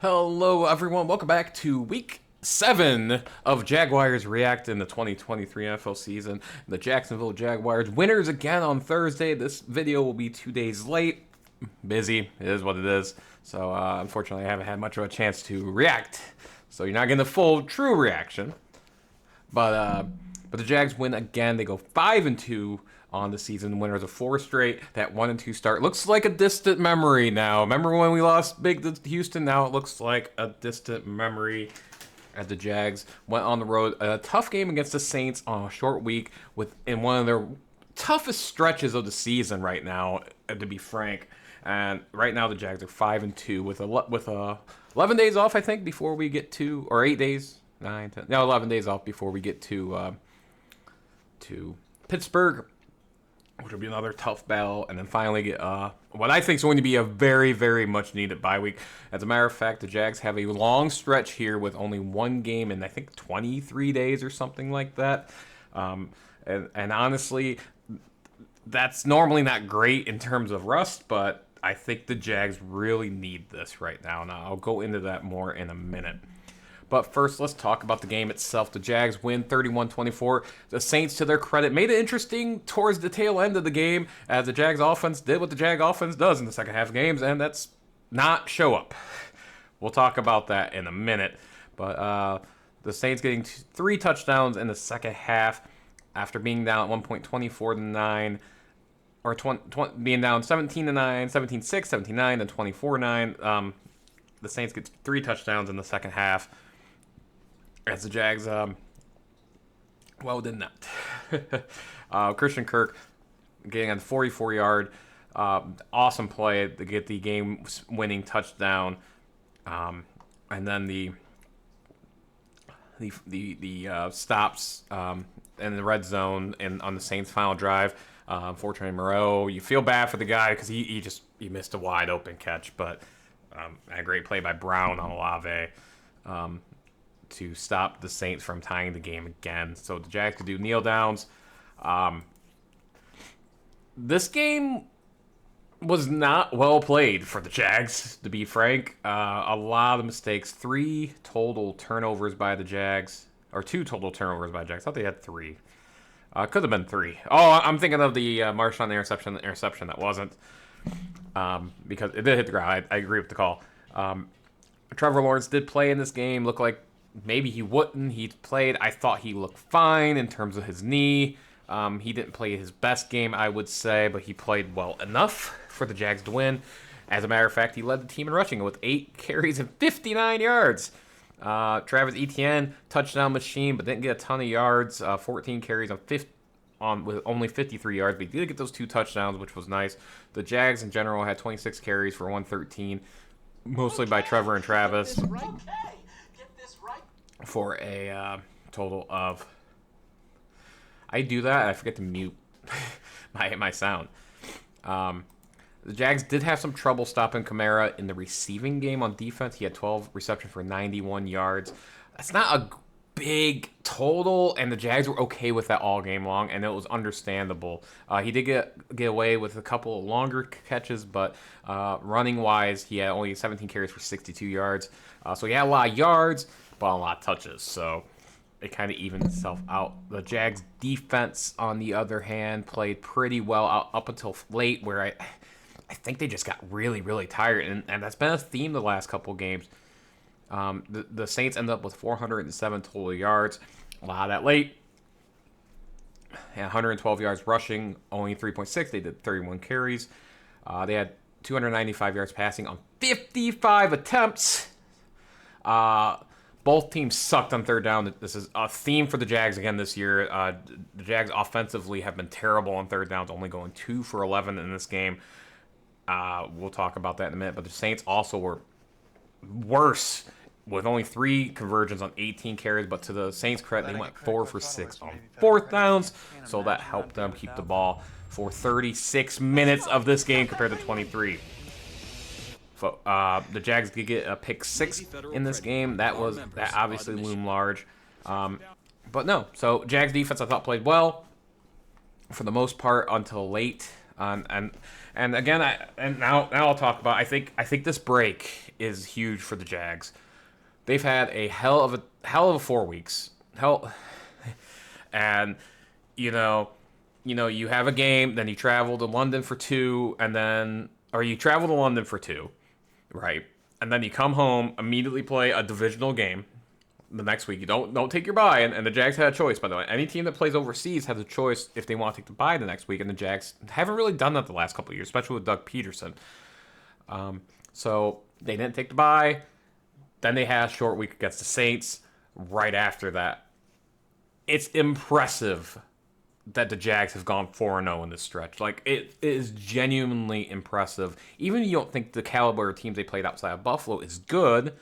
Hello, everyone. Welcome back to week 7 of Jaguars React in the 2023 NFL season. The Jacksonville Jaguars winners again on Thursday. This video will be 2 days late. Busy. It is what it is. So, unfortunately, I haven't had much of a chance to react. So, you're not getting the full, true reaction. But the Jags win again. They go 5-2 on the season. Winners of 4 straight. That 1-2 start looks like a distant memory now. Remember when we lost big to Houston? Now it looks like a distant memory. As the Jags went on the road, a tough game against the Saints on a short week, in one of their toughest stretches of the season right now, to be frank. And right now the Jags are 5-2 with 11 days off, I think, before we get to, or 8 days, 9, 10, no, 11 days off before we get to Pittsburgh, which will be another tough battle, and then finally get what I think is going to be a very, very much needed bye week. As a matter of fact, the Jags have a long stretch here with only one game in, I think, 23 days or something like that. And honestly, that's normally not great in terms of rust, but I think the Jags really need this right now. Now, I'll go into that more in a minute. But first, let's talk about the game itself. The Jags win 31-24. The Saints, to their credit, made it interesting towards the tail end of the game as the Jags offense did what the Jag offense does in the second half of games, and that's not show up. We'll talk about that in a minute. But the Saints getting 3 touchdowns in the second half after being down at one point 24-9, or being down 17-9, 17-6, 17-9, and 24-9. The Saints get 3 touchdowns in the second half. As the Jags, did not. Christian Kirk getting a 44-yard, awesome play to get the game-winning touchdown, and then the stops in the red zone and on the Saints' final drive. Unfortunately, Moreau, you feel bad for the guy because he missed a wide open catch, but a great play by Brown on Olave. To stop the Saints from tying the game again. So the Jags could do kneel downs. This game was not well played for the Jags, to be frank. A lot of mistakes. 3 total turnovers by the Jags. Or 2 total turnovers by the Jags. I thought they had 3. Could have been 3. Oh, I'm thinking of the Marshawn interception that wasn't. Because it did hit the ground. I agree with the call. Trevor Lawrence did play in this game. Looked like maybe he wouldn't. He played. I thought he looked fine in terms of his knee. He didn't play his best game, I would say, but he played well enough for the Jags to win. As a matter of fact, he led the team in rushing with 8 carries and 59 yards. Travis Etienne, touchdown machine, but didn't get a ton of yards. 14 carries with only 53 yards, but he did get those 2 touchdowns, which was nice. The Jags in general had 26 carries for 113, mostly by Trevor and Travis, for a total of... I do that, I forget to mute my sound. The Jags did have some trouble stopping Kamara in the receiving game on defense. He had 12 receptions for 91 yards. That's not a big total, and the Jags were okay with that all game long, and it was understandable. He did get away with a couple of longer catches, but running-wise, he had only 17 carries for 62 yards. So he had a lot of yards, but a lot of touches, so it kind of evened itself out. The Jags' defense, on the other hand, played pretty well up until late, where I think they just got really, really tired, and that's been a theme the last couple of games. The Saints ended up with 407 total yards, a lot of that late, and 112 yards rushing, only 3.6. They did 31 carries. They had 295 yards passing on 55 attempts. Both teams sucked on third down. This is a theme for the Jags again this year. The Jags offensively have been terrible on third downs, only going 2 for 11 in this game. We'll talk about that in a minute. But the Saints also were worse with only 3 conversions on 18 carries. But to the Saints' credit, they went 4 for 6 on fourth downs. So that helped them keep the ball for 36 minutes of this game compared to 23. The Jags did get a pick 6 in this game. That obviously loomed large. But no, so Jags defense I thought played well for the most part until late. And And again, now I'll talk about. I think this break is huge for the Jags. They've had a hell of a 4 weeks. And you have a game, then you travel to London for two, or you travel to London for two, right? And then you come home, immediately play a divisional game the next week. You don't take your bye, and the Jags had a choice, by the way. Any team that plays overseas has a choice if they want to take the bye the next week, and the Jags haven't really done that the last couple of years, especially with Doug Peterson. So they didn't take the bye. Then they had a short week against the Saints right after that. It's impressive that the Jags have gone 4-0 in this stretch. Like, it is genuinely impressive. Even if you don't think the caliber of teams they played outside of Buffalo is good,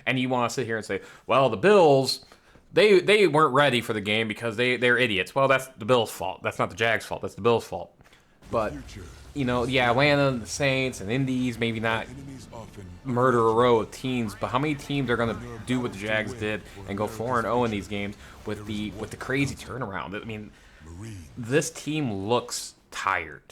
and you want to sit here and say, well, the Bills, they weren't ready for the game because they're idiots. Well, that's the Bills' fault. That's not the Jags' fault. That's the Bills' fault. But, Atlanta, the Saints, and Indies, maybe not murder a row of teams, but how many teams are going to do what the Jags did and go 4-0 in these games with the crazy turnaround? I mean, this team looks tired.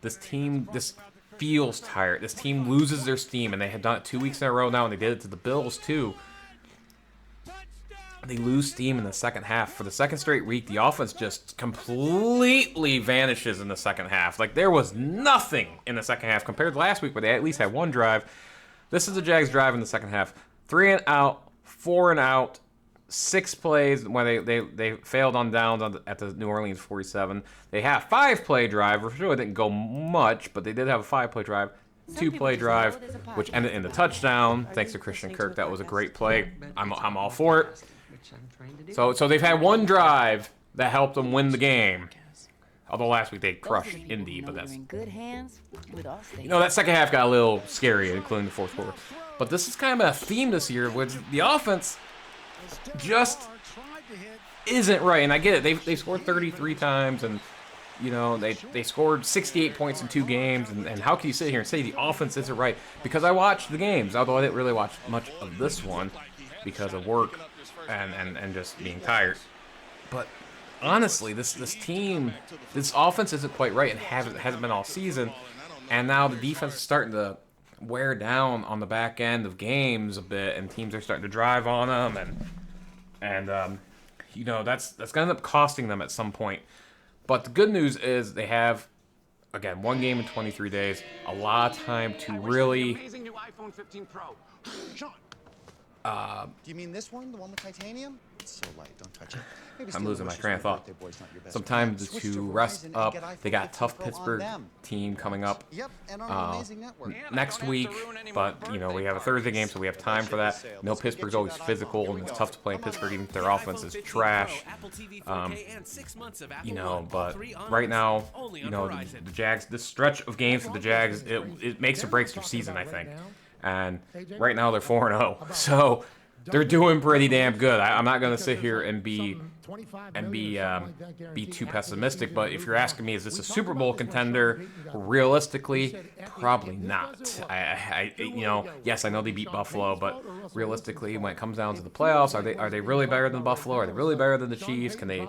This feels tired. This team loses their steam, and they have done it 2 weeks in a row now, and they did it to the Bills too. They lose steam in the second half. For the second straight week, the offense just completely vanishes in the second half. Like, there was nothing in the second half compared to last week where they at least had one drive. This is the Jags drive in the second half. 3 and out, 4 and out, 6 plays when they failed on downs at the New Orleans 47. They had a 5-play drive. For sure, it didn't go much, but they did have a 5-play drive. 2-play drive, which ended in the touchdown. Thanks to Christian Kirk. That was a great play. I'm all for it. So they've had one drive that helped them win the game. Although last week they crushed Indy, but that's... that second half got a little scary, including the fourth quarter. But this is kind of a theme this year, where the offense just isn't right. And I get it. They scored 33 times, and they scored 68 points in 2 games. And how can you sit here and say the offense isn't right? Because I watched the games, although I didn't really watch much of this one because of work and just being tired. But honestly, this offense isn't quite right, and hasn't been all season. And now the defense is starting to wear down on the back end of games a bit, and teams are starting to drive on them, and that's going to end up costing them at some point. But the good news is they have, again, one game in 23 days, a lot of time to really... do you mean this one, the one with titanium? It's so light, don't touch it. I'm losing my train of thought. Some time to rest up. They got a tough Pittsburgh team coming up next week, but we have a Thursday game, so we have time for that. Pittsburgh's always physical, and it's tough to play in Pittsburgh, even if their offense is trash. But right now, the Jags, this stretch of games for the Jags, it makes or breaks their season, I think. And right now they're 4-0, so they're doing pretty damn good. I'm not going to sit here and be too pessimistic, but if you're asking me, is this a Super Bowl contender? Realistically, probably not. Yes, I know they beat Buffalo, but realistically, when it comes down to the playoffs, are they really better than Buffalo? Are they really better than the Chiefs? Can they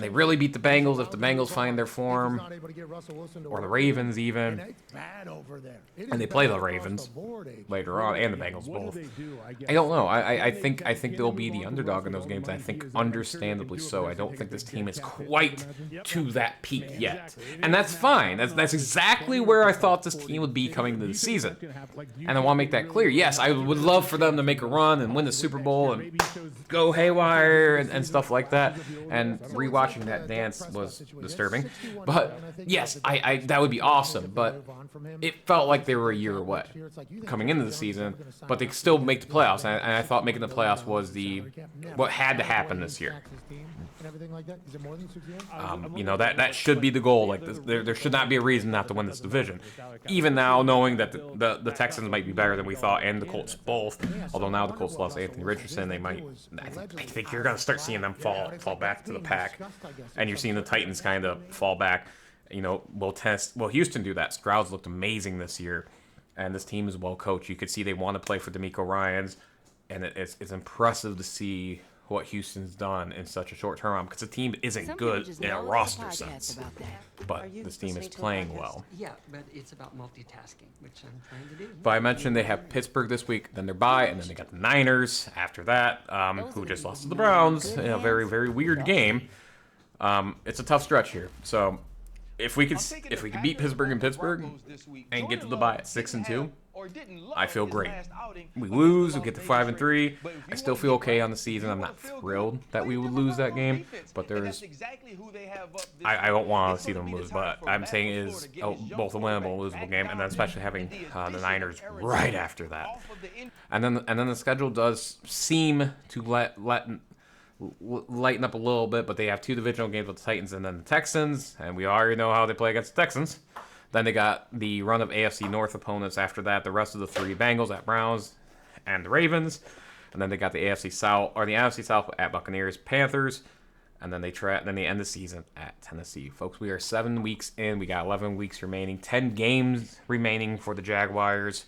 really beat the Bengals if the Bengals find their form, or the Ravens even? And they play the Ravens later on, and the Bengals both. I don't know. I think they'll be the underdog in those games. I think understandably so. I don't think this team is quite to that peak yet, and that's fine. That's exactly where I thought this team would be coming into the season, and I want to make that clear. Yes, I would love for them to make a run and win the Super Bowl and go haywire and stuff like that. And rewatching that dance was disturbing, but yes, I that would be awesome. But it felt like they were a year away coming into the season, but they still make the playoffs, and I thought making the playoffs was what had to happen this year. That should be the goal. Like there should not be a reason not to win this division. Even now, knowing that the Texans might be better than we thought, and the Colts both. Although now the Colts lost Anthony Richardson, they might. I think you're going to start seeing them fall back to the pack, and you're seeing the Titans kind of fall back. Will Houston do that? Stroud's looked amazing this year, and this team is well coached. You could see they want to play for DeMeco Ryans, and it's impressive to see what Houston's done in such a short turnaround because the team isn't Some good pages in a know roster podcasts sense. about that. But this team is playing well. Yeah, but it's about multitasking, which I'm trying to do. But I mentioned they have Pittsburgh this week, then they're bye, and then they got the Niners after that, who just lost to the Browns in a very, very weird game. It's a tough stretch here. So if we could beat Pittsburgh in Pittsburgh and get to the bye at 6-2, I feel great. We lose, we get to 5-3. I still feel okay on the season. I'm not thrilled that we would lose that game, but there's I don't want to see them lose, but I'm saying it is both a winnable and losable game, and then especially having the Niners right after that. And then the schedule does seem to lighten up a little bit, but they have 2 divisional games with the Titans and then the Texans, and we already know how they play against the Texans. Then they got the run of AFC North opponents after that, the rest of the 3 Bengals at Browns and the Ravens. And then they got the NFC South at Buccaneers, Panthers, and then they end the season at Tennessee. Folks, we are 7 weeks in. We got 11 weeks remaining, 10 games remaining for the Jaguars.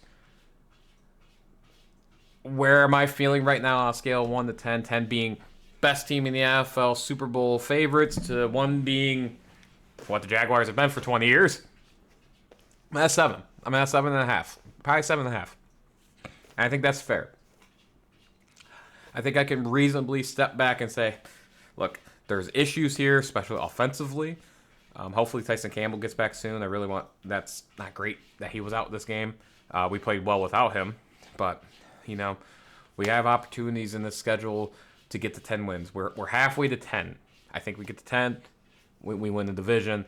Where am I feeling right now on a scale of 1 to 10? 10 being best team in the NFL, Super Bowl favorites, to 1 being what the Jaguars have been for 20 years. I'm at 7. I'm at 7.5. Probably 7.5. And I think that's fair. I think I can reasonably step back and say, look, there's issues here, especially offensively. Hopefully Tyson Campbell gets back soon. That's not great that he was out this game. We played well without him. But, we have opportunities in this schedule to get to 10 wins. We're halfway to 10. I think we get to 10. We win the division.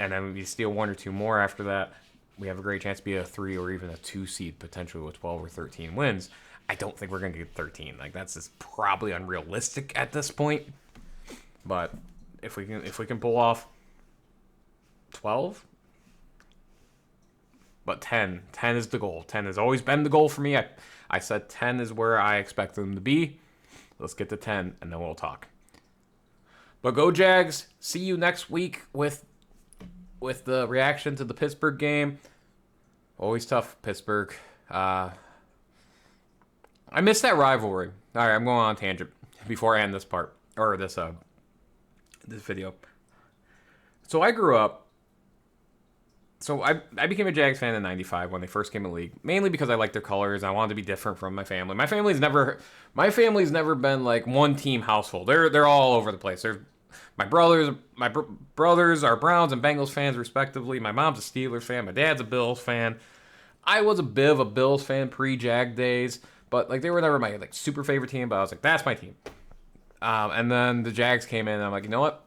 And then we steal 1 or 2 more after that. We have a great chance to be a 3 or even a 2 seed, potentially with 12 or 13 wins. I don't think we're going to get 13. That's just probably unrealistic at this point. But if we can pull off 12, but 10 is the goal. 10 has always been the goal for me. I said 10 is where I expect them to be. Let's get to 10, and then we'll talk. But go Jags. See you next week with the reaction to the Pittsburgh game. Always tough, Pittsburgh. I miss that rivalry. All right, I'm going on a tangent before I end this part, or this video. So I grew up. So I became a Jags fan in '95 when they first came in the league, mainly because I liked their colors. I wanted to be different from my family. My family's never been like one team household. They're all over the place. My brothers are Browns and Bengals fans respectively. My mom's a Steelers fan. My dad's a Bills fan. I was a bit of a Bills fan pre-Jag days, but they were never my super favorite team. But I was like, that's my team. And then the Jags came in, and I'm like, you know what?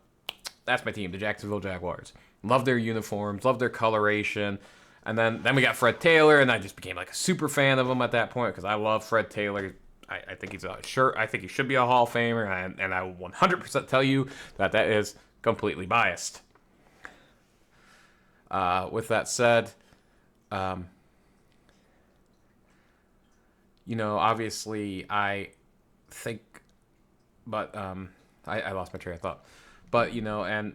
That's my team, the Jacksonville Jaguars. Love their uniforms, love their coloration. And then we got Fred Taylor, and I just became a super fan of him at that point because I love Fred Taylor. I think I think he should be a Hall of Famer, and I will 100% tell you that is completely biased. With that said, obviously I think, but I lost my train of thought. But and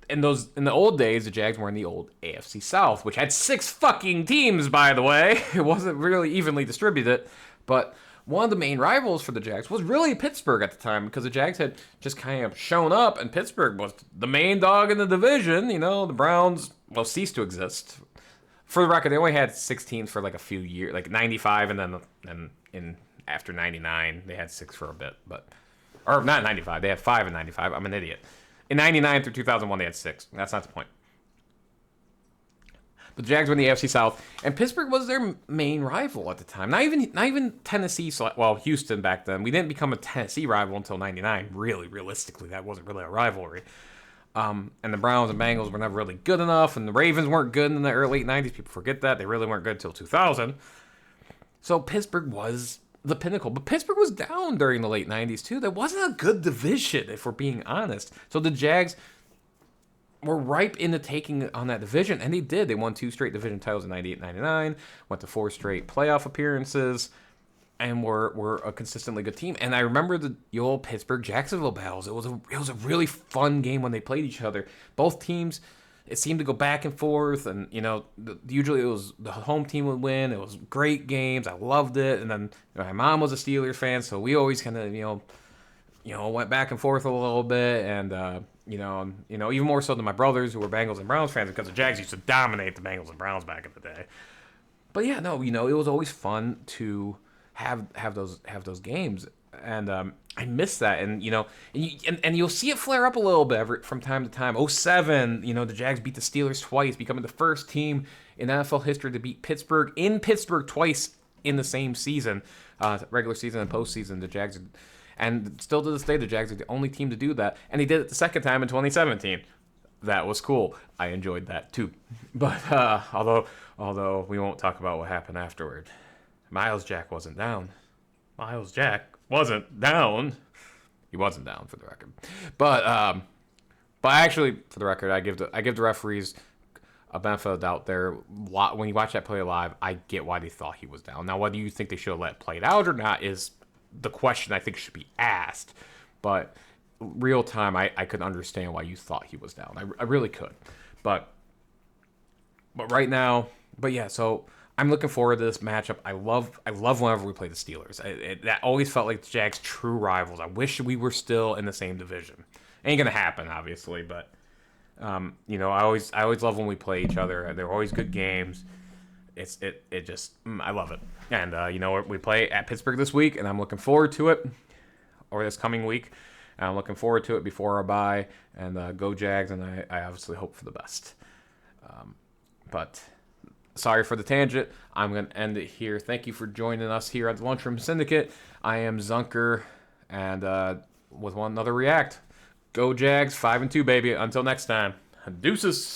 in the old days, the Jags were in the old AFC South, which had 6 fucking teams, by the way. It wasn't really evenly distributed, but one of the main rivals for the Jags was really Pittsburgh at the time because the Jags had just kind of shown up, and Pittsburgh was the main dog in the division. The Browns ceased to exist. For the record, they only had 6 teams for a few years, 95, and then after 99, they had 6 for a bit, or not 95. They had 5 in 95. I'm an idiot. In 99 through 2001, they had 6. That's not the point. The Jags were in the AFC South, and Pittsburgh was their main rival at the time. Not even Tennessee. Houston back then. We didn't become a Tennessee rival until 99. Really, realistically, that wasn't really a rivalry. And the Browns and Bengals were never really good enough, and the Ravens weren't good in the early 90s. People forget that. They really weren't good until 2000. So Pittsburgh was the pinnacle. But Pittsburgh was down during the late 90s, too. That wasn't a good division, if we're being honest. So the Jags were ripe into taking on that division, and they did. They won 2 straight division titles in 98-99, went to 4 straight playoff appearances, and were a consistently good team. And I remember the old Pittsburgh-Jacksonville battles. It was a really fun game when they played each other. Both teams it seemed to go back and forth, and usually it was the home team would win. It was great games. I loved it, and then my mom was a Steelers fan, so we always kind of went back and forth a little bit, and even more so than my brothers who were Bengals and Browns fans because the Jags used to dominate the Bengals and Browns back in the day. But yeah, no, it was always fun to have those games, and I miss that, and you'll see it flare up a little bit from time to time. '07, the Jags beat the Steelers twice, becoming the first team in NFL history to beat Pittsburgh in Pittsburgh twice in the same season, regular season and postseason. The Jags, and still to this day, the Jags are the only team to do that, and they did it the second time in 2017. That was cool. I enjoyed that too. But although we won't talk about what happened afterward. Miles Jack wasn't down. Miles Jack wasn't down. He wasn't down, for the record. But actually, for the record, I give the referees a benefit of the doubt there. When you watch that play live, I get why they thought he was down. Now, whether you think they should have let it play out or not is the question I think should be asked. But real time, I could understand why you thought he was down. I really could. But right now, so I'm looking forward to this matchup. I love whenever we play the Steelers. That always felt like the Jags' true rivals. I wish we were still in the same division. Ain't gonna happen, obviously, but I always love when we play each other. They're always good games. I love it. And we play at Pittsburgh this week, and I'm looking forward to it, or this coming week. And I'm looking forward to it before our bye. And go Jags, and I obviously hope for the best. But sorry for the tangent. I'm going to end it here. Thank you for joining us here at the Lunchroom Syndicate. I am Zunker, and with one another react. Go Jags, 5-2, baby. Until next time, deuces.